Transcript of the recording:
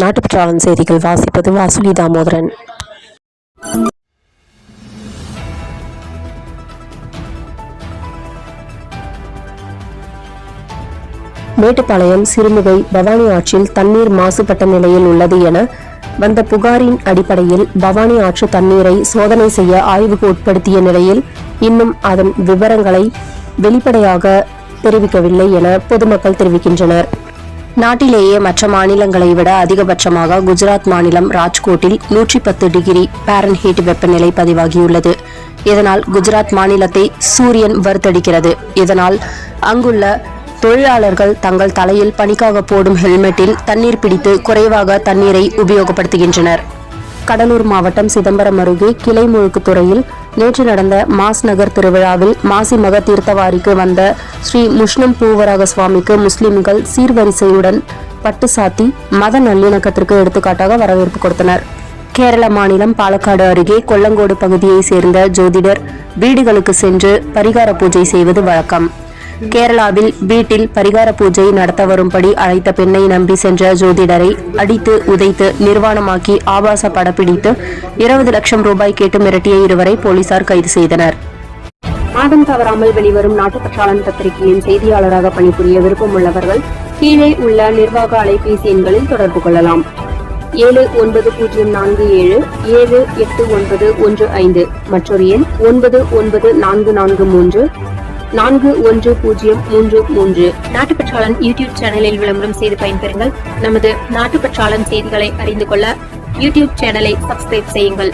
நாட்டுப்பற்றாளன் செய்திகள் வாசிப்பது வாசுலி தாமோதரன். மேட்டுப்பாளையம் சிறுமுகை பவானி ஆற்றில் தண்ணீர் மாசுபட்ட நிலையில் உள்ளது என வந்த புகாரின் அடிப்படையில் பவானி ஆற்று தண்ணீரை சோதனை செய்ய ஆய்வுக்கு உட்படுத்திய நிலையில் இன்னும் அதன் விவரங்களை வெளிப்படையாக தெரிவிக்கவில்லை என பொதுமக்கள் தெரிவிக்கின்றனர். நாட்டிலேயே மற்ற மாநிலங்களை விட அதிகபட்சமாக குஜராத் மாநிலம் ராஜ்கோட்டில் 110 டிகிரி பாரன்ஹீட் வெப்பநிலை பதிவாகியுள்ளது. இதனால் குஜராத் மாநிலத்தை சூரியன் வறுத்தடிக்கிறது. இதனால் அங்குள்ள தொழிலாளர்கள் தங்கள் தலையில் பனிக்காக போடும் ஹெல்மெட்டில் தண்ணீர் பிடித்து குறைவாக தண்ணீரை உபயோகப்படுத்துகின்றனர். கடலூர் மாவட்டம் சிதம்பரம் அருகே கிளைமுழுக்குத்துறையில் நேற்று நடந்த மாஸ் நகர் திருவிழாவில் மாசி மக தீர்த்தவாரிக்கு வந்த ஸ்ரீ முஷ்ணம் பூவராக சுவாமிக்கு முஸ்லிம்கள் சீர்வரிசையுடன் பட்டு சாத்தி மத நல்லிணக்கத்திற்கு எடுத்துக்காட்டாக வரவேற்பு கொடுத்தனர். கேரள மாநிலம் பாலக்காடு அருகே கொல்லங்கோடு பகுதியை சேர்ந்த ஜோதிடர் வீடுகளுக்கு சென்று பரிகார பூஜை செய்வது வழக்கம். கேரளாவில் வீட்டில் பரிகார பூஜை நடத்த வரும்படி அழைத்த பெண்ணை நம்பி சென்ற ஜோதிடரை அடித்து உதைத்து நிர்வாணமாக்கி ஆபாச படப்பிடித்து 20 லட்சம் ரூபாய் கேட்டு மிரட்டிய இருவரை போலீசார் கைது செய்தனர். மாதம் தவறாமல் வெளிவரும் நாட்டுப்பற்றாளன் பத்திரிகையின் செய்தியாளராக பணிபுரிய விருப்பம் உள்ளவர்கள் கீழே உள்ள நிர்வாக அலைபேசி எண்களில் தொடர்பு கொள்ளலாம். 790477 78915 மற்றொரு எண் 994434 4133. நாட்டுப்பற்றாளன் யூடியூப் சேனலில் விளம்பரம் செய்து பயன்பெறுங்கள். நமது நாட்டுப்பற்றாளன் செய்திகளை அறிந்து கொள்ள யூடியூப் சேனலை சப்ஸ்கிரைப் செய்யுங்கள்.